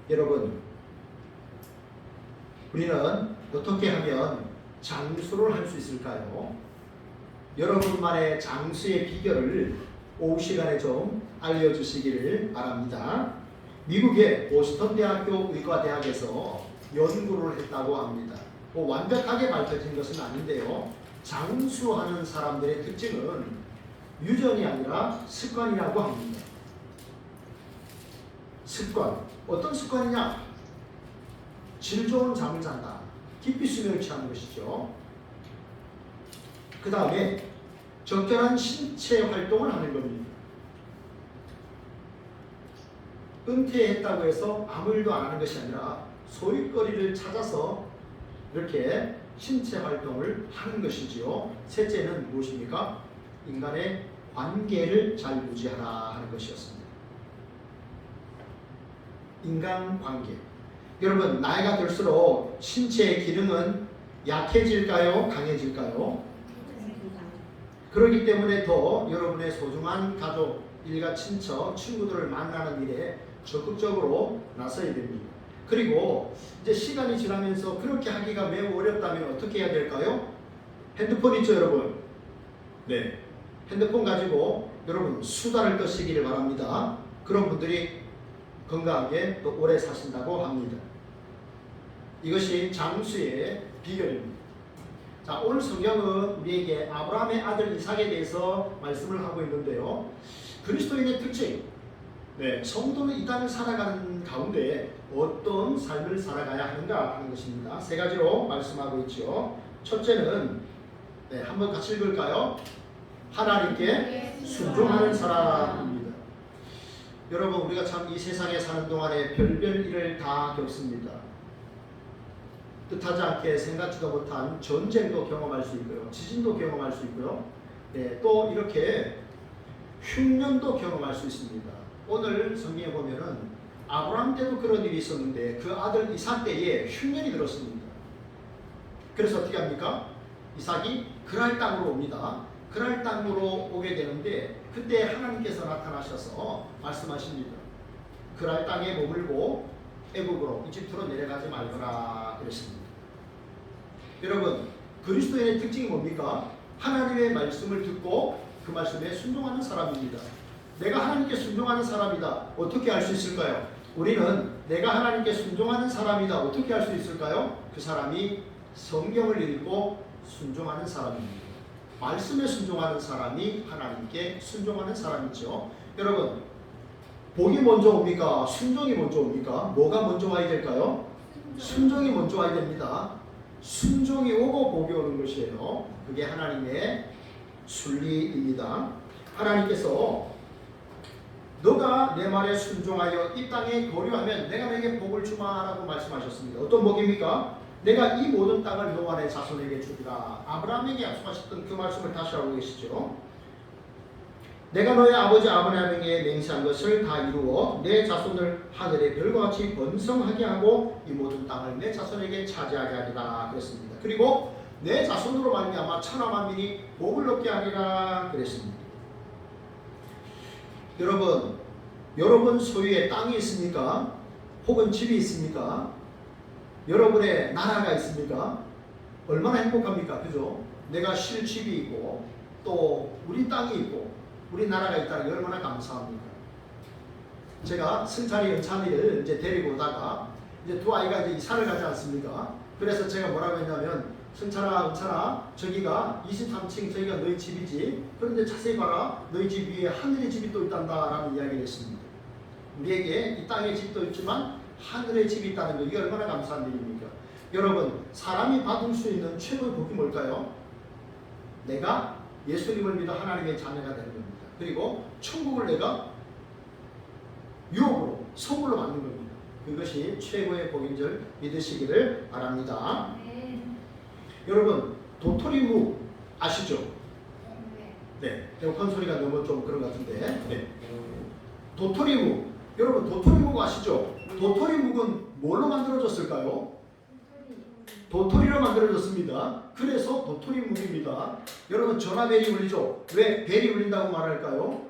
여러분, 우리는 어떻게 하면 장수를 할 수 있을까요? 여러분만의 장수의 비결을 오후 시간에 좀 알려주시기를 바랍니다. 미국의 보스턴 대학교 의과대학에서 연구를 했다고 합니다. 완벽하게 밝혀진 것은 아닌데요. 장수하는 사람들의 특징은 유전이 아니라 습관이라고 합니다. 습관. 어떤 습관이냐? 질 좋은 잠을 잔다. 깊이 수면을 취하는 것이죠. 그 다음에 적절한 신체 활동을 하는 겁니다. 은퇴했다고 해서 아무 일도 안 하는 것이 아니라 소일거리를 찾아서 이렇게 신체 활동을 하는 것이지요. 셋째는 무엇입니까? 인간의 관계를 잘 유지하라 하는 것이었습니다. 인간관계. 여러분, 나이가 들수록 신체의 기능은 약해질까요? 강해질까요? 그렇기 때문에 더 여러분의 소중한 가족, 일가 친척, 친구들을 만나는 일에 적극적으로 나서야 됩니다. 그리고 이제 시간이 지나면서 그렇게 하기가 매우 어렵다면 어떻게 해야 될까요? 핸드폰 있죠, 여러분? 네. 핸드폰 가지고 여러분 수다를 떠시기를 바랍니다. 그런 분들이 건강하게 또 오래 사신다고 합니다. 이것이 장수의 비결입니다. 자, 오늘 성경은 우리에게 아브라함의 아들 이삭에 대해서 말씀을 하고 있는데요. 그리스도인의 특징, 성도는 이 땅을 살아가는 가운데 어떤 삶을 살아가야 하는가 하는 것입니다. 세 가지로 말씀하고 있죠. 첫째는 한번 같이 읽을까요? 하나님께 순종하는 사람입니다. 여러분, 우리가 참 이 세상에 사는 동안에 별별 일을 다 겪습니다. 뜻하지 않게 생각지도 못한 전쟁도 경험할 수 있고요. 지진도 경험할 수 있고요. 또 이렇게 흉년도 경험할 수 있습니다. 오늘 성경에 보면은 아브라함 때도 그런 일이 있었는데 그 아들 이삭 때에 흉년이 들었습니다. 그래서 어떻게 합니까? 이삭이 그랄 땅으로 옵니다. 그랄 땅으로 오게 되는데 그때 하나님께서 나타나셔서 말씀하십니다. 그랄 땅에 머물고 애국으로 이집트로 내려가지 말거라 그랬습니다. 여러분, 그리스도인의 특징이 뭡니까? 하나님의 말씀을 듣고 그 말씀에 순종하는 사람입니다. 내가 하나님께 순종하는 사람이다. 어떻게 알 수 있을까요? 우리는 내가 하나님께 순종하는 사람이다. 어떻게 알 수 있을까요? 그 사람이 성경을 읽고 순종하는 사람입니다. 말씀에 순종하는 사람이 하나님께 순종하는 사람이죠. 여러분, 복이 먼저 옵니까? 순종이 먼저 옵니까? 뭐가 먼저 와야 될까요? 순종이 먼저 와야 됩니다. 순종이 오고 복이 오는 것이에요. 그게 하나님의 순리입니다. 하나님께서 너가 내 말에 순종하여 이 땅에 거류하면 내가 너에게 복을 주마라고 말씀하셨습니다. 어떤 복입니까? 내가 이 모든 땅을 너와 내 자손에게 주리라. 아브라함에게 약속하셨던 그 말씀을 다시 하고 계시죠. 내가 너의 아버지 아브라함에게 맹세한 것을 다 이루어 내 자손을 하늘의 별과 같이 번성하게 하고 이 모든 땅을 내 자손에게 차지하게 하리라 그랬습니다. 그리고 내 자손으로 말미암아 천하 만민이 복을 얻게 하리라 그랬습니다. 여러분 소유의 땅이 있습니까? 혹은 집이 있습니까? 여러분의 나라가 있습니까? 얼마나 행복합니까? 그죠? 내가 쉴 집이 있고 또 우리 땅이 있고 우리나라가 있다는 게 얼마나 감사합니까? 제가 승찬이 연찬이를 이제 데리고 오다가 이제 두 아이가 이제 이사를 가지 않습니까? 그래서 제가 뭐라고 했냐면 승찬아, 은찬아, 저기가 23층 저기가 너희 집이지. 그런데 자세히 봐라. 너희 집 위에 하늘의 집이 또 있단다 라는 이야기를 했습니다. 우리에게 이 땅의 집도 있지만 하늘의 집이 있다는 거, 이게 얼마나 감사한 일입니까? 여러분, 사람이 받을 수 있는 최고의 복이 뭘까요? 내가 예수님을 믿어 하나님의 자녀가 되는 겁니다. 그리고 천국을 내가 유혹으로 선물로 받는 겁니다. 그것이 최고의 복인 줄 믿으시기를 바랍니다. 여러분, 도토리묵 아시죠? 네. 에어컨 소리가 너무 좀 그런 것 같은데. 네. 도토리묵. 여러분, 도토리묵 아시죠? 도토리묵은 뭘로 만들어졌을까요? 도토리로 만들어졌습니다. 그래서 도토리묵입니다. 여러분, 전화벨이 울리죠? 왜 벨이 울린다고 말할까요?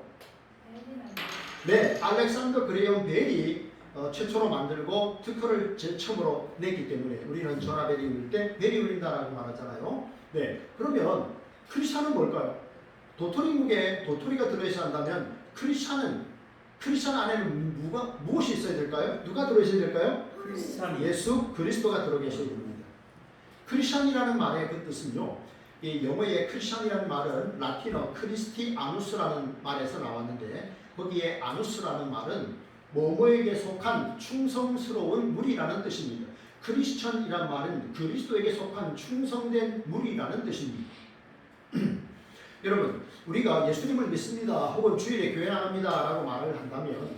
네, 알렉산더 그레이엄 벨이 최초로 만들고 특허를 제일 처음으로 냈기 때문에 우리는 전화벨이 울릴 때 벨이 울린다라고 말하잖아요. 네, 그러면 크리스찬은 뭘까요? 도토리묵에 도토리가 들어있어야 한다면 크리스찬 안에는 무엇이 있어야 될까요? 누가 들어있어야 될까요? 크리스찬이 예수 그리스도가 들어 계셔야 됩니다. 크리스찬이라는 말의 그 뜻은요, 이 영어의 크리스찬이라는 말은 라틴어 크리스티아누스라는 말에서 나왔는데, 거기에 아누스라는 말은 뭐뭐에게 속한 충성스러운 무리라는 뜻입니다. 크리스천이란 말은 그리스도에게 속한 충성된 무리라는 뜻입니다. 여러분, 우리가 예수님을 믿습니다 혹은 주일에 교회 나갑니다 라고 말을 한다면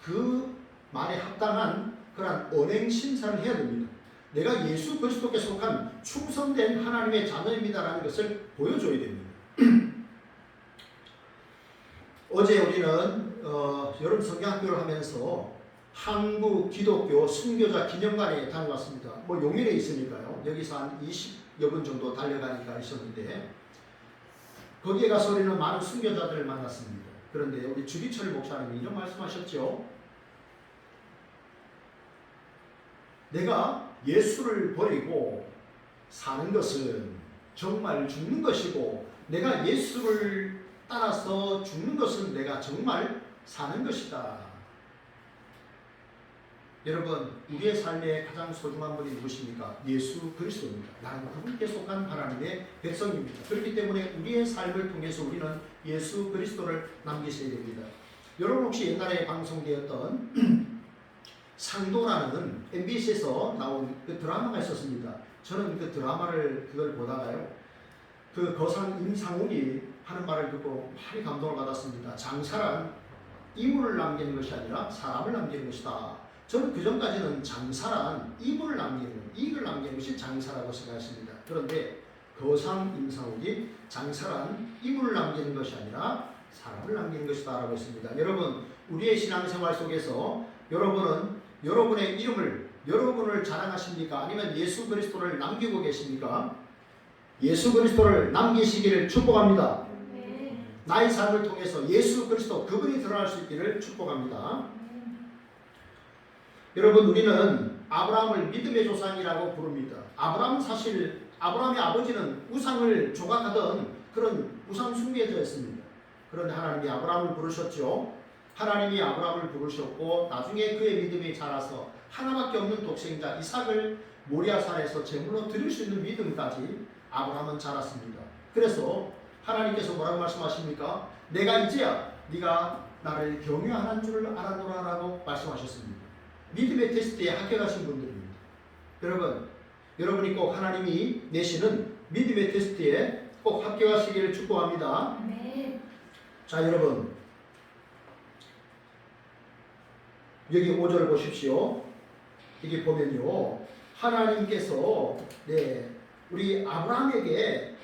그 말에 합당한 그런 언행 심사를 해야 됩니다. 내가 예수 그리스도께 속한 충성된 하나님의 자녀입니다 라는 것을 보여줘야 됩니다. 어제 우리는 여름 성경학교를 하면서 한국 기독교 순교자 기념관에 다녀왔습니다. 뭐 용인에 있으니까요. 여기서 한 20여 분 정도 달려가니까 있었는데, 거기에 가서 우리는 많은 순교자들을 만났습니다. 그런데 우리 주기철 목사님이 이런 말씀하셨죠. 내가 예수를 버리고 사는 것은 정말 죽는 것이고, 내가 예수를 따라서 죽는 것은 내가 정말 사는 것이다. 여러분, 우리의 삶의 가장 소중한 분이 누구십니까? 예수 그리스도입니다. 나는 그분께 속한 하나님의 백성입니다. 그렇기 때문에 우리의 삶을 통해서 우리는 예수 그리스도를 남기셔야 됩니다. 여러분 혹시 옛날에 방송되었던 상도라는 MBC에서 나온 그 드라마가 있었습니다. 저는 그 드라마를 그걸 보다가요, 그 거상 임상훈이 하는 말을 듣고 많이 감동을 받았습니다. 장사란 이물을 남기는 것이 아니라 사람을 남기는 것이다. 저는 그전까지는 장사란 이물을 남기는, 이익을 남기는 것이 장사라고 생각했습니다. 그런데 거상 임상훈이 장사란 이물을 남기는 것이 아니라 사람을 남기는 것이다 라고 했습니다. 여러분, 우리의 신앙생활 속에서 여러분은 여러분의 이름을, 여러분을 자랑하십니까? 아니면 예수 그리스도를 남기고 계십니까? 예수 그리스도를 남기시기를 축복합니다. 나의 삶을 통해서 예수 그리스도 그분이 드러날 수 있기를 축복합니다. 여러분, 우리는 아브라함을 믿음의 조상이라고 부릅니다. 아브라함은 사실 아브라함의 아버지는 우상을 조각하던 그런 우상 숭배자였습니다. 그런데 하나님이 아브라함을 부르셨죠. 하나님이 아브라함을 부르셨고 나중에 그의 믿음이 자라서 하나밖에 없는 독생자 이삭을 모리아산에서 제물로 드릴 수 있는 믿음까지 아브라함은 자랐습니다. 그래서 하나님께서 뭐라고 말씀하십니까? 내가 이제야 네가 나를 경외하는 줄을 알아노라라고 말씀하셨습니다. 믿음의 테스트에 합격하신 분들입니다. 여러분이 꼭 하나님이 내시는 믿음의 테스트에 꼭 합격하시기를 축복합니다. 자, 여러분, 여기 5절 보십시오. 여기 보면요, 하나님께서 우리 아브라함에게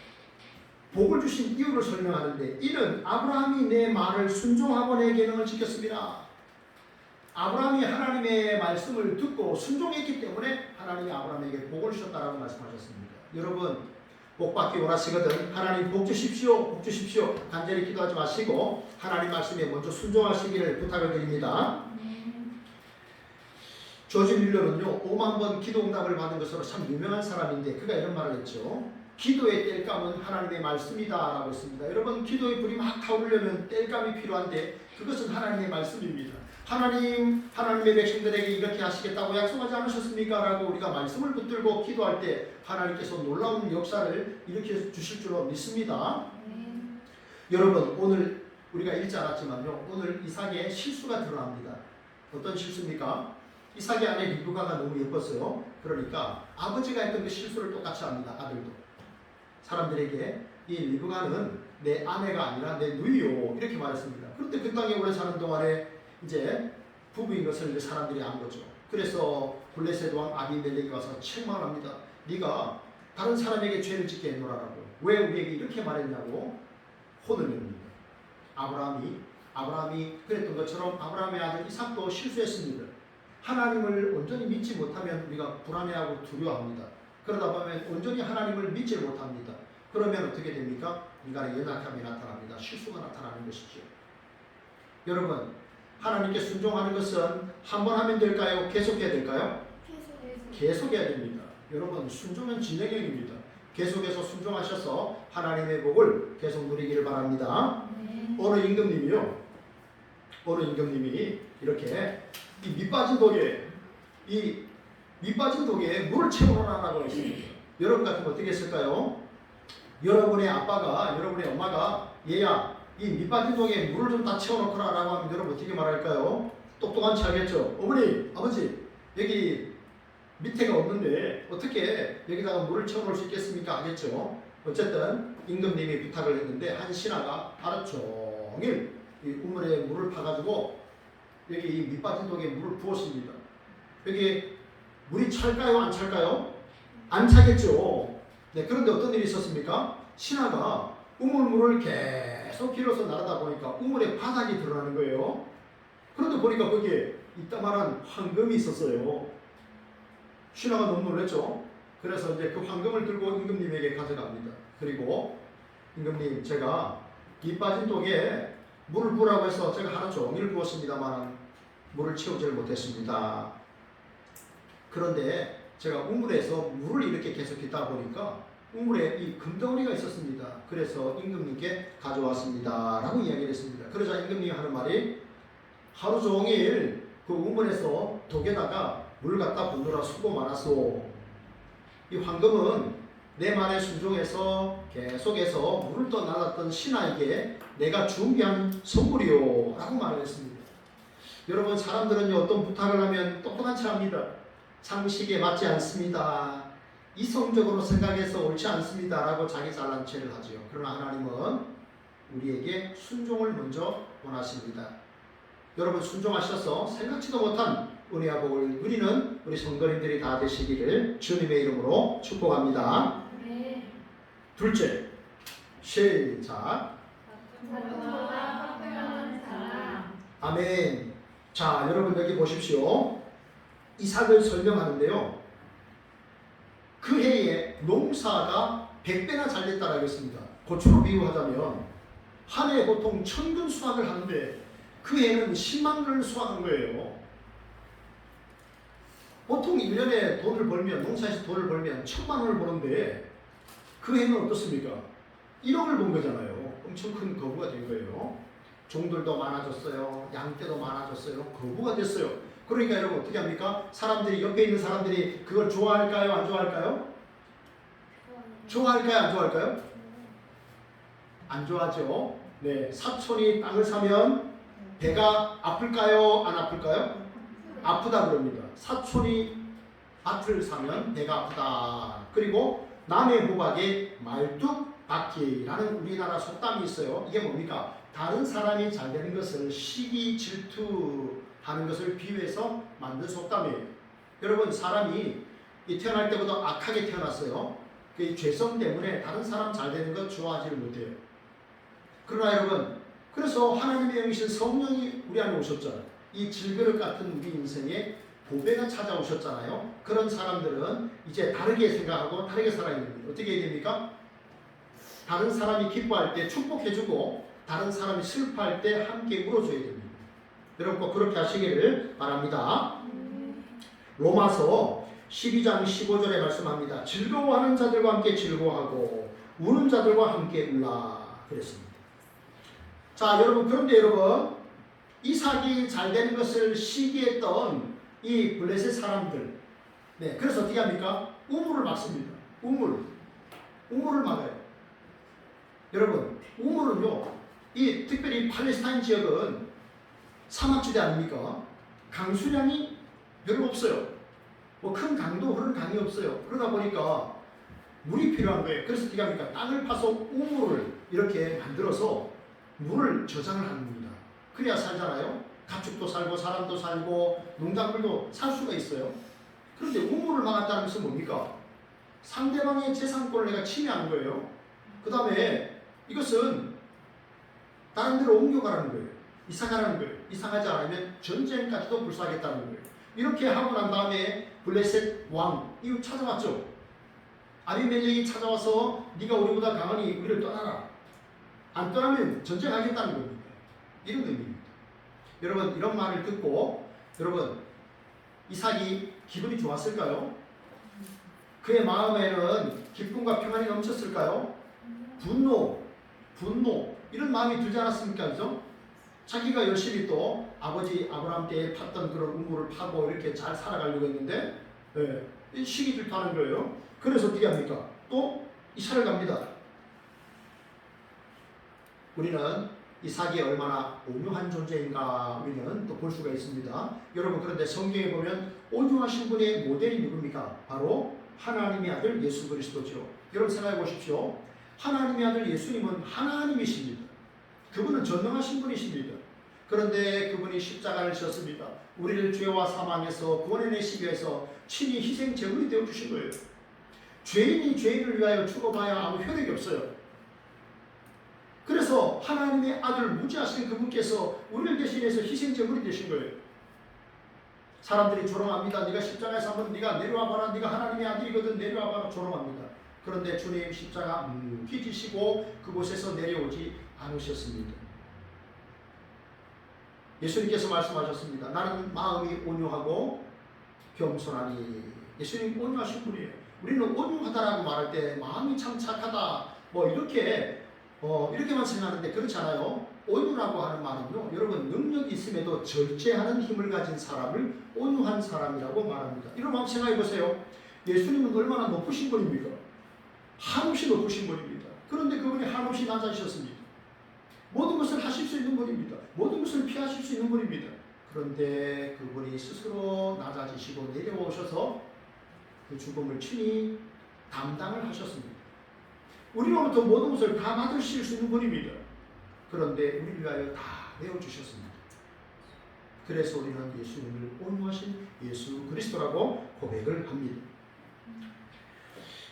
복을 주신 이유를 설명하는데, 이는 아브라함이 내 말을 순종하고 내 계명을 지켰습니다. 아브라함이 하나님의 말씀을 듣고 순종했기 때문에 하나님이 아브라함에게 복을 주셨다라고 말씀하셨습니다. 여러분, 복 받기 원하시거든 하나님 복 주십시오, 복 주십시오 간절히 기도하지 마시고 하나님 말씀에 먼저 순종하시기를 부탁을 드립니다. 조지 밀러는요, 5만 번 기도 응답을 받은 것으로 참 유명한 사람인데, 그가 이런 말을 했죠. 기도의 땔감은 하나님의 말씀이다 라고 했습니다. 여러분, 기도의 불이 막 타오르려면 땔감이 필요한데 그것은 하나님의 말씀입니다. 하나님의 백성들에게 이렇게 하시겠다고 약속하지 않으셨습니까? 라고 우리가 말씀을 붙들고 기도할 때 하나님께서 놀라운 역사를 일으켜 주실 줄로 믿습니다. 여러분, 오늘 우리가 읽지 않았지만요, 오늘 이삭의 실수가 드러납니다. 어떤 실수입니까? 이삭의 아내 리브가가 너무 예뻤어요. 그러니까 아버지가 했던 그 실수를 똑같이 합니다. 아들도. 사람들에게 이 리브가는 내 아내가 아니라 내 누이요 이렇게 말했습니다. 그런데 그 땅에 오래 사는 동안에 이제 부부인 것을 이제 사람들이 안 거죠. 그래서 블레셋 왕 아비멜렉이 와서 책망합니다. 네가 다른 사람에게 죄를 짓게 했노라라고. 왜 우리에게 이렇게 말했냐고 혼을 냅니다. 아브라함이 그랬던 것처럼 아브라함의 아들 이삭도 실수했습니다. 하나님을 온전히 믿지 못하면 우리가 불안해하고 두려워합니다. 그러다 보면 온전히 하나님을 믿지 못합니다. 그러면 어떻게 됩니까? 인간의 연약함이 나타납니다. 실수가 나타나는 것이죠. 여러분, 하나님께 순종하는 것은 한 번 하면 될까요? 계속해야 될까요? 계속해야 됩니다. 여러분 순종은 진행형입니다. 계속해서 순종하셔서 하나님의 복을 계속 누리기를 바랍니다. 어느 임금님이 이렇게 이 밑빠진 독에 물을 채워놓으라고 했습니다. 여러분 같으면 어떻게 했을까요? 여러분의 아빠가, 여러분의 엄마가 얘야 이 밑빠진 독에 물을 좀 다 채워놓거라 라고 하면 여러분 어떻게 말할까요? 똑똑한 척 하겠죠. 어머니, 아버지 여기 밑에가 없는데 어떻게 여기다가 물을 채워놓을 수 있겠습니까? 하겠죠. 어쨌든 임금님이 부탁을 했는데 한 신하가 하루 종일 이 우물에 물을 파가지고 여기 이 밑빠진 독에 물을 부었습니다. 여기 물이 찰까요? 안 찰까요? 안 차겠죠. 네, 그런데 어떤 일이 있었습니까? 신하가 우물물을 계속 길어서 나르다 보니까 우물에 바닥이 드러나는 거예요. 그런데 보니까 거기에 이따만한 황금이 있었어요. 신하가 너무 놀랐죠. 그래서 이제 그 황금을 들고 임금님에게 가져갑니다. 그리고 임금님, 제가 이 빠진 독에 물을 부으라고 해서 제가 하루 종일 부었습니다만 물을 채우지를 못했습니다. 그런데 제가 우물에서 물을 이렇게 계속 깃다 보니까 우물에 이 금덩어리가 있었습니다. 그래서 임금님께 가져왔습니다 라고 이야기를 했습니다. 그러자 임금님이 하는 말이 하루 종일 그 우물에서 독에다가 물 갖다 붓느라 수고 많았소. 이 황금은 내 말에 순종해서 계속해서 물을 떠나갔던 신하에게 내가 준비한 선물이요 라고 말을 했습니다. 여러분 사람들은 어떤 부탁을 하면 똑똑한 척 합니다. 상식에 맞지 않습니다. 이성적으로 생각해서 옳지 않습니다 라고 자기 잘난 체를 하지요. 그러나 하나님은 우리에게 순종을 먼저 원하십니다. 여러분 순종하셔서 생각지도 못한 은혜와 복을 누리는 우리 성도님들이 다 되시기를 주님의 이름으로 축복합니다. 네. 둘째, 시작. 아멘. 자, 여러분 여기 보십시오. 이삭을 설명하는데요. 그 해에 농사가 100배나 잘 됐다라고 했습니다. 고추로 비유하자면 한 해에 보통 1000근 수확을 하는데 그 해는 10만 근을 수확한 거예요. 보통 1년에 돈을 벌면, 농사에서 돈을 벌면 1000만 원을 버는데 그 해는 어떻습니까? 1억을 번 거잖아요. 엄청 큰 거부가 된 거예요. 종들도 많아졌어요. 양떼도 많아졌어요. 거부가 됐어요. 그러니까 여러분 어떻게 합니까? 사람들이, 옆에 있는 사람들이 그걸 좋아할까요? 안 좋아할까요? 좋아할까요? 안 좋아할까요? 안 좋아하죠. 네, 사촌이 땅을 사면 배가 아플까요? 안 아플까요? 아프다 그럽니다. 사촌이 밭을 사면 배가 아프다. 그리고 남의 호박에 말뚝박기라는 우리나라 속담이 있어요. 이게 뭡니까? 다른 사람이 잘 되는 것을 시기 질투하는 것을 비유해서 만든 속담이에요. 여러분 사람이 태어날 때보다 악하게 태어났어요. 그 죄성 때문에 다른 사람 잘 되는 것 좋아하지를 못해요. 그러나 여러분, 그래서 하나님의 영이신 성령이 우리 안에 오셨잖아요. 이 질그릇 같은 우리 인생에 보배가 찾아오셨잖아요. 그런 사람들은 이제 다르게 생각하고 다르게 살아야 됩니다. 어떻게 해야 됩니까? 다른 사람이 기뻐할 때 축복해주고 다른 사람이 슬퍼할 때 함께 울어줘야 됩니다. 여러분 꼭 그렇게 하시기를 바랍니다. 로마서 12장 15절에 말씀합니다. 즐거워하는 자들과 함께 즐거워하고 우는 자들과 함께 울라 그랬습니다. 자, 여러분, 그런데 여러분, 이삭이 잘 되는 것을 시기했던 이 블레셋 사람들, 네, 그래서 어떻게 합니까? 우물을 막습니다. 우물을 막아요. 여러분, 우물은요, 이 특별히 팔레스타인 지역은 사막지대 아닙니까? 강수량이 별로 없어요. 뭐 큰 강도 흐르는 강이 없어요. 그러다 보니까 물이 필요한 거예요. 그래서 어떻게 합니까? 땅을 파서 우물을 이렇게 만들어서 물을 저장을 합니다. 그래야 살잖아요. 가축도 살고 사람도 살고 농작물도 살 수가 있어요. 그런데 우물을 막았다는 것은 뭡니까? 상대방의 재산권을 내가 침해하는 거예요. 그 다음에 이것은 다른 데로 옮겨가라는 거예요. 이사가라는 거예요. 이사가지 않으면 전쟁까지도 불사하겠다는 거예요. 이렇게 하고 난 다음에 블레셋 왕 이거 찾아왔죠. 아비멜렉이 찾아와서 네가 우리보다 강하니 우리를 떠나라. 안 떠나면 전쟁하겠다는 겁니다. 이런 의미입니다. 여러분 이런 말을 듣고 여러분 이삭이 기분이 좋았을까요? 그의 마음에는 기쁨과 평안이 넘쳤을까요? 분노 이런 마음이 들지 않았습니까? 그죠? 자기가 열심히 또 아버지 아브라함 때에 팠던 그런 우물을 파고 이렇게 잘 살아가려고 했는데 시기 질투하는 거예요. 그래서 어떻게 합니까? 또 이사를 갑니다. 우리는 이삭이 얼마나 온유한 존재인가 우리는 또 볼 수가 있습니다. 여러분 그런데 성경에 보면 온유하신 분의 모델이 누굽니까? 바로 하나님의 아들 예수 그리스도죠. 여러분 생각해 보십시오. 하나님의 아들 예수님은 하나님이십니다. 그분은 전능하신 분이십니다. 그런데 그분이 십자가를 지셨습니다. 우리를 죄와 사망에서 구원해내시기 위해서 친히 희생 제물이 되어 주신 거예요. 죄인이 죄인을 위하여 죽어봐야 아무 효력이 없어요. 그래서 하나님의 아들 무지하신 그분께서 우리를 대신해서 희생 제물이 되신 거예요. 사람들이 조롱합니다. 네가 십자가에서 한번 네가 내려와봐라. 네가 하나님의 아들이거든 내려와봐라. 조롱합니다. 그런데 주님 십자가 묵히 지시고 그곳에서 내려오지 않으셨습니다. 예수님께서 말씀하셨습니다. 나는 마음이 온유하고 겸손하니. 예수님 온유하신 분이에요. 우리는 온유하다라고 말할 때 마음이 참 착하다 뭐 이렇게만 생각하는데 그렇지 않아요. 온유라고 하는 말은요, 여러분 능력이 있음에도 절제하는 힘을 가진 사람을 온유한 사람이라고 말합니다. 이런 마음 생각해 보세요. 예수님은 얼마나 높으신 분입니까? 한없이 높으신 분입니다. 그런데 그분이 한없이 낮아지셨습니다. 모든 것을 하실 수 있는 분입니다. 모든 것을 피하실 수 있는 분입니다. 그런데 그분이 스스로 낮아지시고 내려오셔서 그 죽음을 친히 담당을 하셨습니다. 우리로부터 모든 것을 다 받으실 수 있는 분입니다. 그런데 우리를 위하여 다 내어주셨습니다. 그래서 우리는 예수님을 온유하신 예수 그리스도라고 고백을 합니다.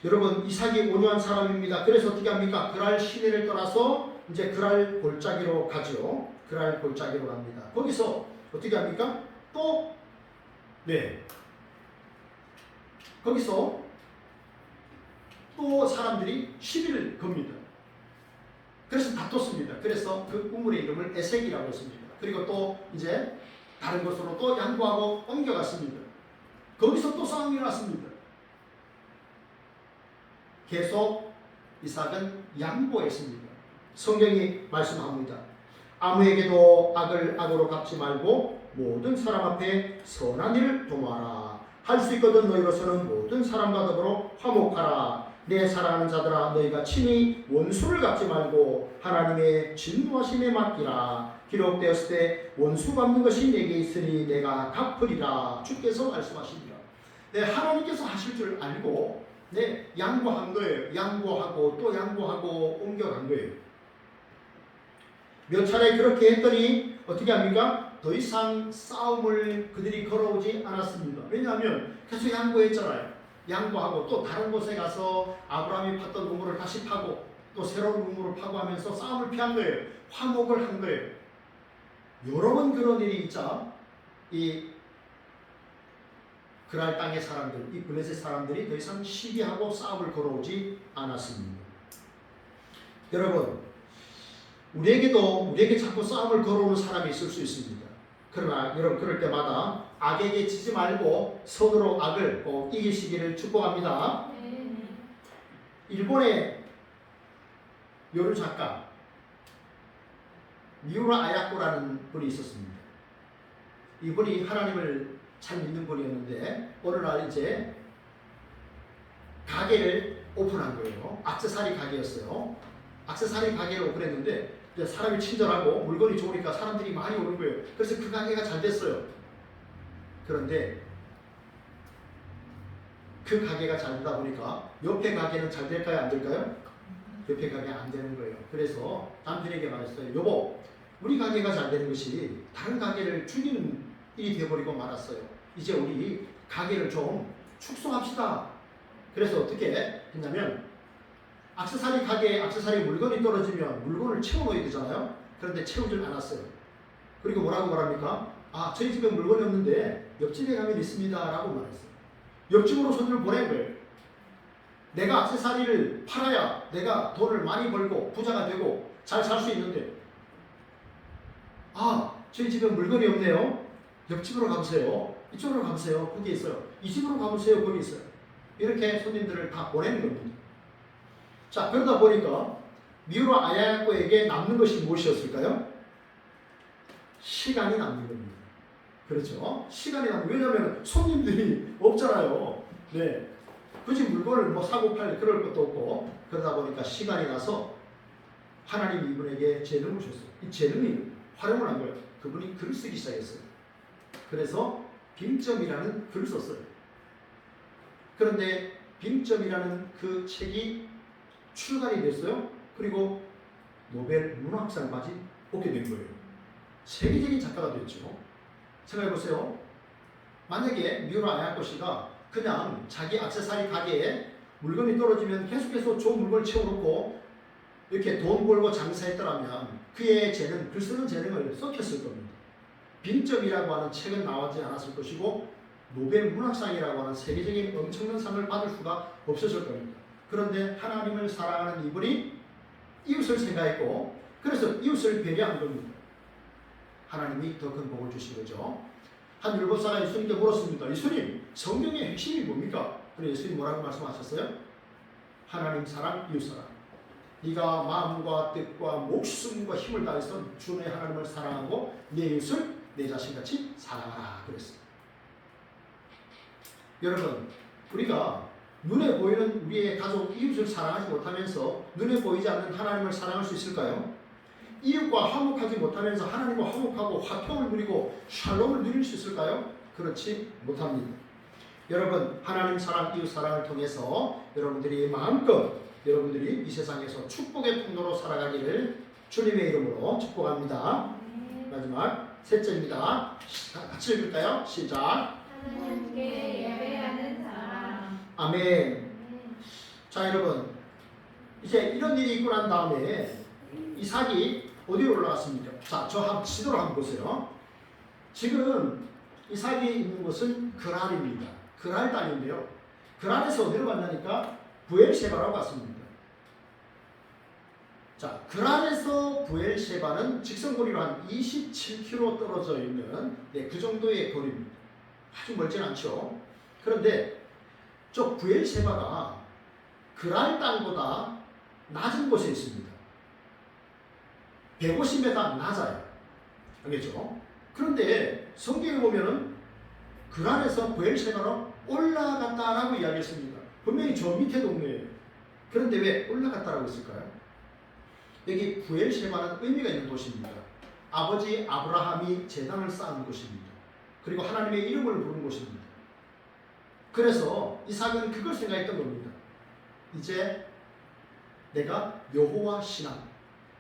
여러분 이삭이 온유한 사람입니다. 그래서 어떻게 합니까? 그랄 시내를 떠나서 이제 그랄 골짜기로 가죠. 그랄 골짜기로 갑니다. 거기서 어떻게 합니까? 거기서 또 사람들이 시비를 겁니다. 그래서 다퉜습니다. 그래서 그 우물의 이름을 에색이라고 했습니다. 그리고 또 이제 다른 곳으로 또 양보하고 옮겨갔습니다. 거기서 또 싸움이 일어났습니다. 계속 이삭은 양보했습니다. 성경이 말씀합니다. 아무에게도 악을 악으로 갚지 말고 모든 사람 앞에 선한 일을 도모하라. 할 수 있거든 너희로서는 모든 사람과 더불어 화목하라. 내 사랑하는 자들아 너희가 친히 원수를 갚지 말고 하나님의 진노하심에 맡기라. 기록되었을 때 원수 갚는 것이 내게 있으니 내가 갚으리라. 주께서 말씀하십니다. 하나님께서 하실 줄 알고 양보한 거예요. 양보하고 또 양보하고 옮겨간 거예요. 몇 차례 그렇게 했더니 어떻게 합니까? 더 이상 싸움을 그들이 걸어오지 않았습니다. 왜냐하면 계속 양보했잖아요. 양보하고 또 다른 곳에 가서 아브라함이 팠던 우물을 다시 파고 또 새로운 우물을 파고 하면서 싸움을 피한 거예요. 화목을 한 거예요. 여러 번 그런 일이 있자 이 그랄 땅의 사람들, 이 블레셋 사람들이 더 이상 시기하고 싸움을 걸어오지 않았습니다. 여러분, 우리에게 자꾸 싸움을 걸어오는 사람이 있을 수 있습니다. 그러나 여러분 그럴 때마다 악에게 지지 말고 선으로 악을 꼭 이기시기를 축복합니다. 일본의 요루 작가 미우라 아야코라는 분이 있었습니다. 이분이 하나님을 잘 믿는 분이었는데 어느 날 이제 가게를 오픈한 거예요. 액세서리 가게였어요. 액세서리 가게를 오픈했는데 사람이 친절하고 물건이 좋으니까 사람들이 많이 오는 거예요. 그래서 그 가게가 잘 됐어요. 그런데 그 가게가 잘 되다 보니까 옆에 가게는 잘 될까요? 안 될까요? 옆에 가게 안 되는 거예요. 그래서 남편에게 말했어요. 여보, 우리 가게가 잘 되는 것이 다른 가게를 죽이는 일이 되어버리고 말았어요. 이제 우리 가게를 좀 축소합시다. 그래서 어떻게 했냐면 액세서리 가게에 액세서리 물건이 떨어지면 물건을 채워넣어야 되잖아요. 그런데 채우질 않았어요. 그리고 뭐라고 말합니까? 저희 집에 물건이 없는데 옆집에 가면 있습니다 라고 말했어요. 옆집으로 손님을 보낸 거예요. 내가 액세서리를 팔아야 내가 돈을 많이 벌고 부자가 되고 잘 살 수 있는데 저희 집에 물건이 없네요. 옆집으로 가보세요. 이쪽으로 가보세요. 거기 있어요. 이 집으로 가보세요. 거기 있어요. 이렇게 손님들을 다 보내는 겁니다. 자, 그러다 보니까 미우라 아야코에게 남는 것이 무엇이었을까요? 시간이 남는 겁니다. 그렇죠? 시간이 남는, 왜냐하면 손님들이 없잖아요. 네. 굳이 물건을 뭐 사고 팔 그럴 것도 없고, 그러다 보니까 시간이 나서 하나님 이분에게 재능을 줬어요. 이 재능이 활용을 한 거예요. 그분이 글을 쓰기 시작했어요. 그래서 빙점이라는 글을 썼어요. 그런데 빙점이라는 그 책이 출간이 됐어요. 그리고 노벨 문학상까지 얻게 된 거예요. 세계적인 작가가 됐죠. 생각해보세요. 만약에 미우라 아야코 씨가 그냥 자기 액세서리 가게에 물건이 떨어지면 계속해서 좋은 물건을 채워놓고 이렇게 돈 벌고 장사했더라면 그의 재능, 글 쓰는 재능을 썩혔을 겁니다. 빙점이라고 하는 책은 나오지 않았을 것이고 노벨 문학상이라고 하는 세계적인 엄청난 상을 받을 수가 없었을 겁니다. 그런데 하나님을 사랑하는 이분이 이웃을 생각했고 그래서 이웃을 배려한 겁니다. 하나님이 더 큰 복을 주신 거죠. 한 율법사가 예수님께 물었습니다. 예수님, 성경의 핵심이 뭡니까? 그래서 예수님 뭐라고 말씀하셨어요? 하나님 사랑, 이웃 사랑. 네가 마음과 뜻과 목숨과 힘을 다해서 주 내 하나님을 사랑하고 내 이웃을 내 자신같이 사랑하라 그랬어요. 여러분, 우리가 눈에 보이는 우리의 가족, 이웃을 사랑하지 못하면서 눈에 보이지 않는 하나님을 사랑할 수 있을까요? 이웃과 화목하지 못하면서 하나님과 화목하고 화평을 누리고 샬롬을 누릴 수 있을까요? 그렇지 못합니다. 여러분, 하나님 사랑, 이웃 사랑을 통해서 여러분들이 마음껏 여러분들이 이 세상에서 축복의 통로로 살아가기를 주님의 이름으로 축복합니다. 마지막 셋째입니다. 같이 읽을까요? 시작. 하나님께 예배하는 사람. 아멘. 자, 여러분, 이제 이런 일이 있고 난 다음에 이삭이 어디로 올라갔습니까? 자, 저 지도를 한번 보세요. 지금 이삭이 있는 곳은 그랄입니다. 그랄 땅인데요. 그랄에서 어디로 갔냐니까 부엘셰바라고 갔습니다. 자, 그랄에서 부엘셰바는 직선거리로 한 27km 떨어져 있는 그 정도의 거리입니다. 아주 멀진 않죠. 그런데 저 부엘셰바가 그랄 땅보다 낮은 곳에 있습니다. 150m 낮아요. 알겠죠? 그런데 성경에 보면은 그랄에서 부엘셰바로 올라갔다라고 이야기했습니다. 분명히 저 밑에 동네예요. 그런데 왜 올라갔다라고 했을까요? 여기 부엘셰바는 의미가 있는 곳입니다. 아버지 아브라함이 제단을 쌓은 곳입니다. 그리고 하나님의 이름을 부르는 곳입니다. 그래서 이삭은 그걸 생각했던 겁니다. 이제 내가 여호와 신앙,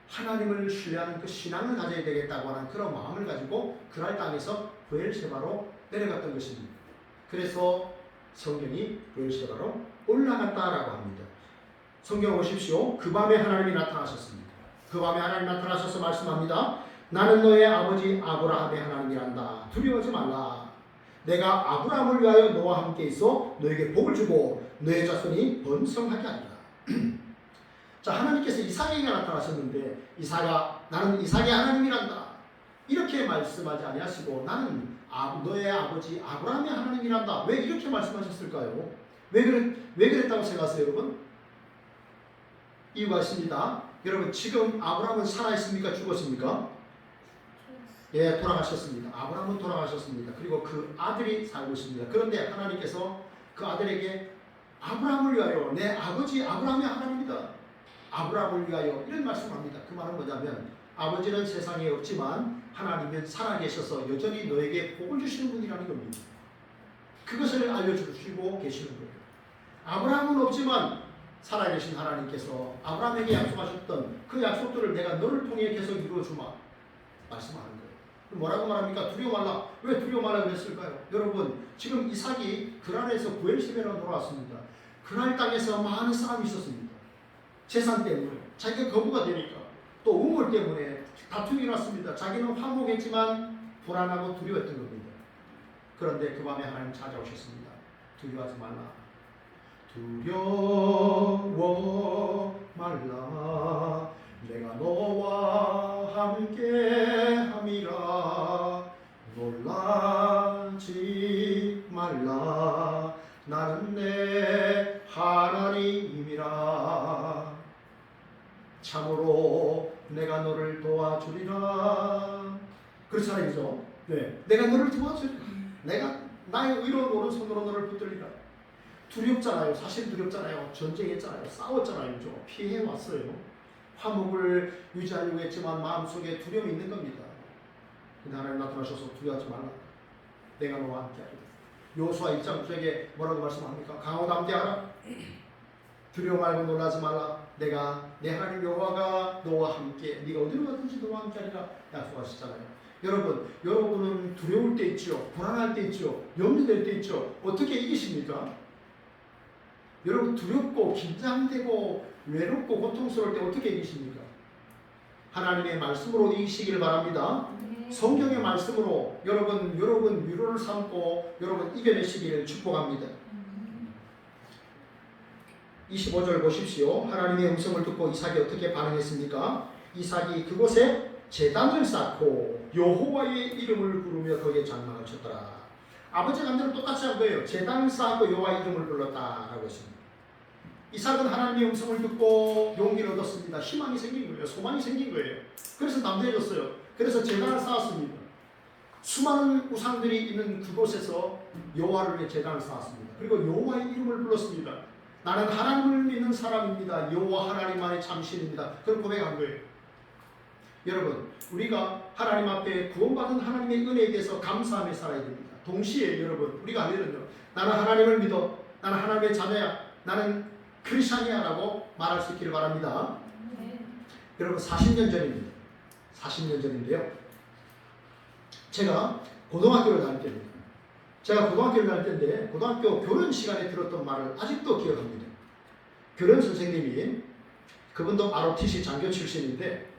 하나님을 신뢰하는 그 신앙을 가져야 되겠다고 하는 그런 마음을 가지고 그랄 땅에서 부엘셰바로 내려갔던 것입니다. 그래서 성경이 부엘셰바로 올라갔다라고 합니다. 성경 보십시오. 그 밤에 하나님이 나타나셨습니다. 그 밤에 하나님이 나타나셔서 말씀합니다. 나는 너의 아버지 아브라함의 하나님이란다. 두려워하지 말라. 내가 아브라함을 위하여 너와 함께 있어 너에게 복을 주고 너의 자손이 번성하게 하리라. 자, 하나님께서 이삭에게 나타나셨는데 이삭아, 나는 이삭의 하나님이란다. 이렇게 말씀하지 아니하시고 나는 너의 아버지 아브라함의 하나님이란다. 왜 이렇게 말씀하셨을까요? 왜 그랬다고 생각하세요, 여러분? 이유가 있습니다. 여러분, 지금 아브라함은 살아있습니까? 죽었습니까? 예, 돌아가셨습니다. 아브라함은 돌아가셨습니다. 그리고 그 아들이 살고 있습니다. 그런데 하나님께서 그 아들에게 아브라함을 위하여 내 아버지 아브라함의 하나님이다. 아브라함을 위하여 이런 말씀합니다. 그 말은 뭐냐면 아버지는 세상에 없지만 하나님은 살아계셔서 여전히 너에게 복을 주시는 분이라는 겁니다. 그것을 알려주시고 계시는 거예요. 아브라함은 없지만 살아계신 하나님께서 아브라함에게 약속하셨던 그 약속들을 내가 너를 통해 계속 이루어주마 말씀하는 거예요. 뭐라고 말합니까? 두려워 말라. 왜 두려워 말라 그랬을까요? 여러분, 지금 이삭이 그랄에서 부엘셰바로 돌아왔습니다. 그랄 땅에서 많은 싸움이 있었습니다. 재산 때문에, 자기가 거부가 되니까, 또 우물 때문에 다툼이 일어났습니다. 자기는 화목했지만 불안하고 두려웠던 겁니다. 그런데 그 밤에 하나님 찾아오셨습니다. 두려워하지 말라. 두려워 말라. 내가 너와 함께 함이라. 참으로 내가 너를 도와주리라. 그렇잖아요, 그죠? 네, 내가 너를 도와주리라. 내가 나의 의로운 오른손으로 너를 붙들리라. 두렵잖아요. 사실 두렵잖아요. 전쟁했잖아요. 싸웠잖아요. 그죠? 피해왔어요. 화목을 유지하려고 했지만 마음속에 두려움이 있는 겁니다. 근데 하나님 나타나셔서 두려워하지 말라. 내가 너와 함께하리라. 여호수아 1장 9절에 뭐라고 말씀합니까? 강하고 담대하라. 두려워 말고 놀라지 말라. 내가 내 하나님 여호와가 너와 함께 네가 어디로 가든지 너와 함께하리라 약속하셨잖아요. 여러분은 두려울 때 있죠. 불안할 때 있죠. 염려될 때 있죠. 어떻게 이기십니까? 여러분 두렵고 긴장되고 외롭고 고통스러울 때 어떻게 이기십니까? 하나님의 말씀으로 이기시기를 바랍니다. 성경의 말씀으로 여러분 위로를 삼고 여러분 이겨내시기를 축복합니다. 25절 보십시오. 하나님의 음성을 듣고 이삭이 어떻게 반응했습니까? 이삭이 그곳에 제단을 쌓고 여호와의 이름을 부르며 거기에 장막을 쳤더라. 아버지 감대로 똑같이 한 거예요. 제단을 쌓고 여호와의 이름을 불렀다라고 했습니다. 이삭은 하나님의 음성을 듣고 용기를 얻었습니다. 희망이 생긴 거예요. 소망이 생긴 거예요. 그래서 담대해졌어요. 그래서 제단을 쌓았습니다. 수많은 우상들이 있는 그곳에서 여호와를 위해 제단을 쌓았습니다. 그리고 여호와의 이름을 불렀습니다. 나는 하나님을 믿는 사람입니다. 여호와 하나님만의 참신입니다. 그런 고백한 거예요. 여러분, 우리가 하나님 앞에 구원받은 하나님의 은혜에 대해서 감사하며 살아야 됩니다. 동시에 여러분, 우리가 아니면요, 나는 하나님을 믿어, 나는 하나님의 자녀야, 나는 크리스찬이야 라고 말할 수 있기를 바랍니다. 여러분 40년 전입니다. 40년 전인데요. 제가 고등학교를 다닐 때입니다. 제가 고등학교를 다닐 때인데 고등학교 교련 시간에 들었던 말을 아직도 기억합니다. 교련 선생님이 그분도 ROTC 장교 출신인데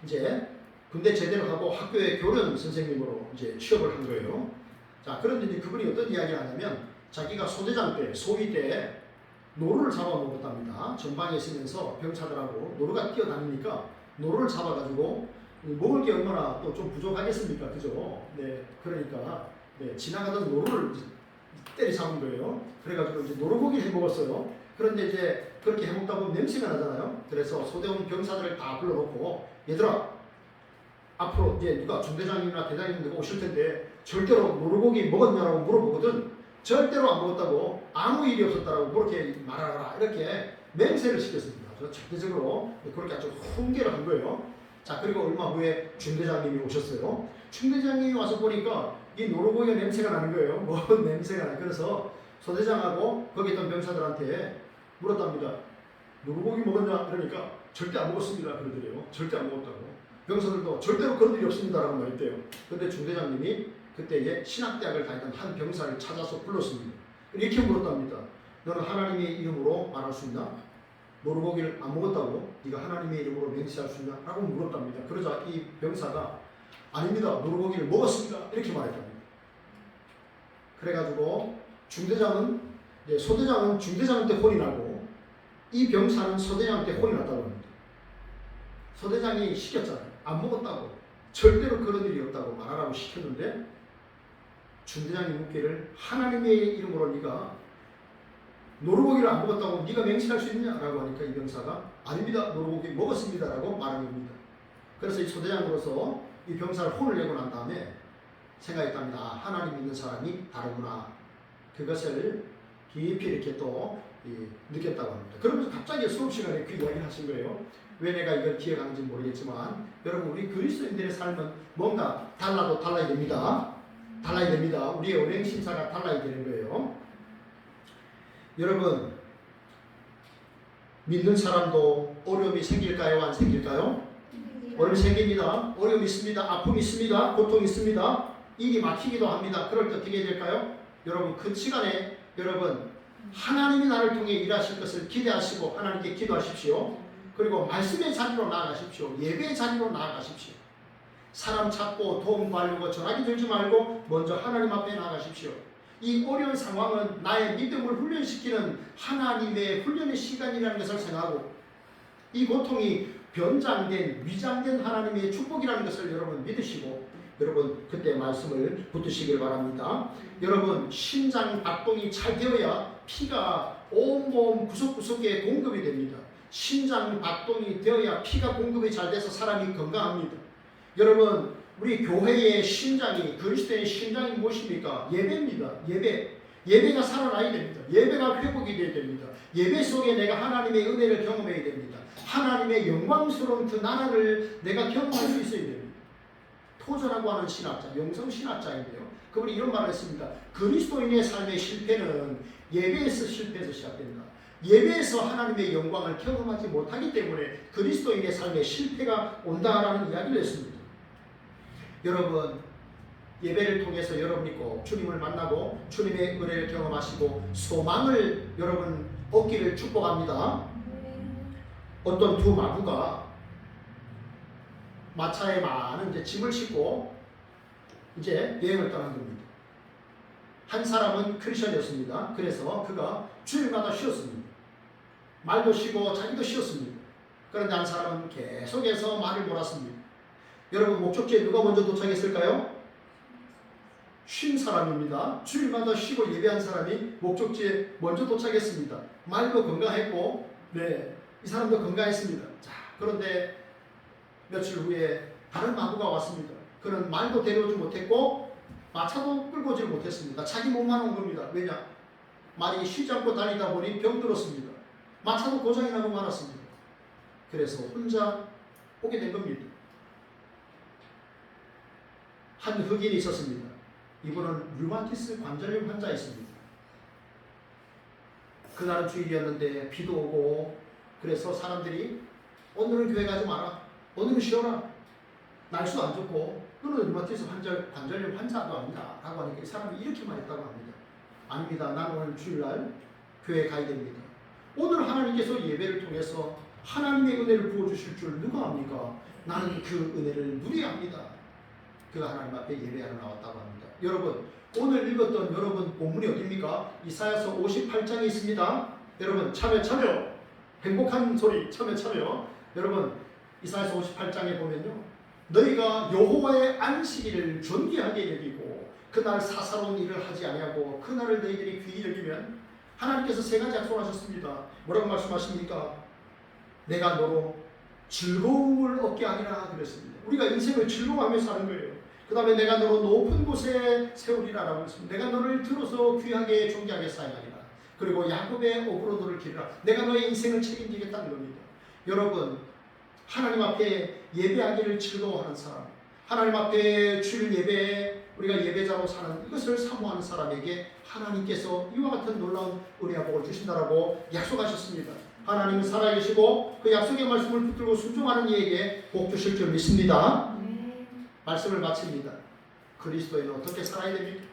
이제 군대 제대를 하고 학교의 교련 선생님으로 이제 취업을 한 거예요. 자, 그런데 이제 그분이 어떤 이야기를 하냐면 자기가 소대장 때, 소위 때 노루를 잡아먹었답니다. 전방에 있으면서 병사들하고 노루가 뛰어다니니까 노루를 잡아가지고 먹을 게 얼마나 또 좀 부족하겠습니까? 그죠? 네, 그러니까 네, 지나가던 노루를 때리 잡은 거예요. 그래가지고 이제 노루고기를 해 먹었어요. 그런데 이제 그렇게 해 먹다 보면 냄새가 나잖아요. 그래서 소대원 병사들을 다 불러놓고 얘들아, 앞으로 이제 누가 중대장님이나 대장님들 오실 텐데 절대로 노루고기 먹었냐라고 물어보거든. 절대로 안 먹었다고, 아무 일이 없었다라고 그렇게 말하라, 이렇게 맹세를 시켰습니다. 절대적으로 그렇게 아주 훈계를 한 거예요. 자, 그리고 얼마 후에 중대장님이 오셨어요. 중대장님이 와서 보니까 이 노루고기가 냄새가 나는 거예요. 뭐 냄새가 나. 그래서 소대장하고 거기 있던 병사들한테 물었답니다. 노루고기 먹었냐? 그러니까 절대 안 먹었습니다. 그러더래요. 절대 안 먹었다고. 병사들도 절대로 그런 일이 없습니다라고 말했대요. 근데 중대장님이 그때 이제 신학대학을 다니던 한 병사를 찾아서 불렀습니다. 이렇게 물었답니다. 너는 하나님의 이름으로 말할 수 있나? 노루고기를 안 먹었다고 네가 하나님의 이름으로 맹세할 수 있나? 라고 물었답니다. 그러자 이 병사가 아닙니다. 노루고기를 먹었습니다. 이렇게 말했답니다. 그래가지고 중대장은 소대장은 중대장한테 혼이 나고 이 병사는 소대장한테 혼이 났다고 합니다. 소대장이 시켰잖아요. 안 먹었다고. 절대로 그런 일이 없다고 말하라고 시켰는데 중대장이 묻기를 하나님의 이름으로 네가 노루고기를 안 먹었다고 네가 맹세할 수 있냐라고 하니까 이 병사가 아닙니다. 노루고기 먹었습니다라고 말한 겁니다. 그래서 이 소대장으로서 이 병사를 혼을 내고 난 다음에 생각했답니다. 아, 하나님 믿는 사람이 다르구나. 그것을 깊이 이렇게 또 느꼈다고 합니다. 그러면서 갑자기 수업 시간에 그 이야기를 하신 거예요. 왜 내가 이걸 기억하는지 모르겠지만 여러분, 우리 그리스도인들의 삶은 뭔가 달라야 됩니다. 달라야 됩니다. 우리의 언행 심사가 달라야 되는 거예요. 여러분, 믿는 사람도 어려움이 생길까요? 안 생길까요? 어려움이 생깁니다. 어려움이 있습니다. 아픔이 있습니다. 고통이 있습니다. 일이 막히기도 합니다. 그럴 때 어떻게 될까요? 여러분, 그 시간에 여러분 하나님이 나를 통해 일하실 것을 기대하시고 하나님께 기도하십시오. 그리고 말씀의 자리로 나아가십시오. 예배의 자리로 나아가십시오. 사람 찾고 도움 구하려고 전화기 들지 말고 먼저 하나님 앞에 나아가십시오. 이 어려운 상황은 나의 믿음을 훈련시키는 하나님의 훈련의 시간이라는 것을 생각하고 이 고통이 변장된 위장된 하나님의 축복이라는 것을 여러분 믿으시고 여러분 그때 말씀을 붙드시길 바랍니다. 여러분, 심장 박동이 잘 되어야 피가 온몸 구석구석에 공급이 됩니다. 심장 박동이 되어야 피가 공급이 잘 돼서 사람이 건강합니다. 여러분, 우리 교회의 심장이, 그리스도의 심장이 무엇입니까? 예배입니다. 예배가 살아나야 됩니다. 예배가 회복이 되어야 됩니다. 예배 속에 내가 하나님의 은혜를 경험해야 됩니다. 하나님의 영광스러운 그 나라를 내가 경험할 수 있어야 됩니다. 토저라고 하는 신학자, 영성 신학자인데요. 그분이 이런 말을 했습니다. 그리스도인의 삶의 실패는 예배에서 실패해서 시작된다. 예배에서 하나님의 영광을 경험하지 못하기 때문에 그리스도인의 삶의 실패가 온다라는 이야기를 했습니다. 여러분, 예배를 통해서 여러분이 꼭 주님을 만나고 주님의 은혜를 경험하시고 소망을 여러분 얻기를 축복합니다. 어떤 두 마부가 마차에 많은 이제 짐을 싣고 이제 여행을 떠난 겁니다. 한 사람은 크리스천이었습니다. 그래서 그가 주일마다 쉬었습니다. 말도 쉬고 자기도 쉬었습니다. 그런데 한 사람은 계속해서 말을 몰았습니다. 여러분, 목적지에 누가 먼저 도착했을까요? 쉰 사람입니다. 주일마다 쉬고 예배한 사람이 목적지에 먼저 도착했습니다. 말도 건강했고, 이 사람도 건강했습니다. 자, 그런데 며칠 후에 다른 마부가 왔습니다. 그는 말도 데려오지 못했고 마차도 끌고 오지 못했습니다. 자기 몸만 온 겁니다. 왜냐? 말이 쉬지 않고 다니다 보니 병들었습니다. 마차도 고장이 나고 말았습니다. 그래서 혼자 오게 된 겁니다. 한 흑인이 있었습니다. 이분은 류마티스 관절염 환자였습니다. 그날은 주일이었는데 비도 오고 그래서 사람들이 오늘은 교회 가지 마라. 오늘은 쉬어라. 날씨도 안 좋고 너는 류마티스 관절염 환자도 아니다 라고 하니까 이 사람이 이렇게 말했다고 합니다. 아닙니다. 나는 오늘 주일날 교회에 가야 됩니다. 오늘 하나님께서 예배를 통해서 하나님의 은혜를 부어주실 줄 누가 압니까? 나는 그 은혜를 누려야 합니다. 그가 하나님 앞에 예배하러 나왔다고 합니다. 여러분, 오늘 읽었던 여러분 본문이 어디입니까? 이사야서 58장에 있습니다. 여러분 참여 행복한 소리 참여. 여러분 이사야서 58장에 보면요, 너희가 여호와의 안식일을 존귀하게 여기고 그날 사사로운 일을 하지 아니하고 그날을 너희들이 귀히 여기면 하나님께서 세 가지 약속하셨습니다. 뭐라고 말씀하십니까? 내가 너로 즐거움을 얻게 하리라 그랬습니다. 우리가 인생을 즐거워하며 사는 거예요. 그 다음에 내가 너로 높은 곳에 세우리라라고 했습니다. 내가 너를 들어서 귀하게 존귀하게 사용하리라. 그리고 야곱의 옥으로 너를 기르라. 내가 너의 인생을 책임지겠다는 겁니다. 여러분, 하나님 앞에 예배하기를 즐거워하는 사람, 하나님 앞에 주일 예배에 우리가 예배자로 사는 이것을 사모하는 사람에게 하나님께서 이와 같은 놀라운 은혜와 복을 주신다라고 약속하셨습니다. 하나님은 살아계시고 그 약속의 말씀을 붙들고 순종하는 이에게 복 주실 줄 믿습니다. 말씀을 마칩니다. 그리스도인은 어떻게 살아야 됩니까?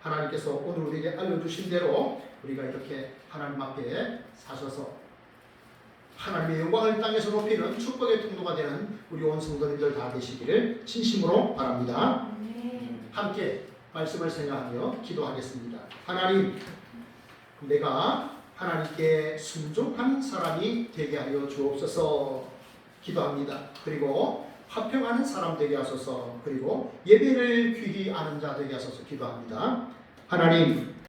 하나님께서 오늘 우리에게 알려주신 대로 우리가 이렇게 하나님 앞에 사셔서 하나님의 영광을 땅에서 높이는 축복의 통로가 되는 우리 온 성도님들 다 되시기를 진심으로 바랍니다. 함께 말씀을 생각하며 기도하겠습니다. 하나님, 내가 하나님께 순종하는 사람이 되게 하여 주옵소서. 기도합니다. 그리고 화평하는 사람 되게 하소서. 그리고 예배를 귀히 아는 자 되게 하소서. 기도합니다. 하나님,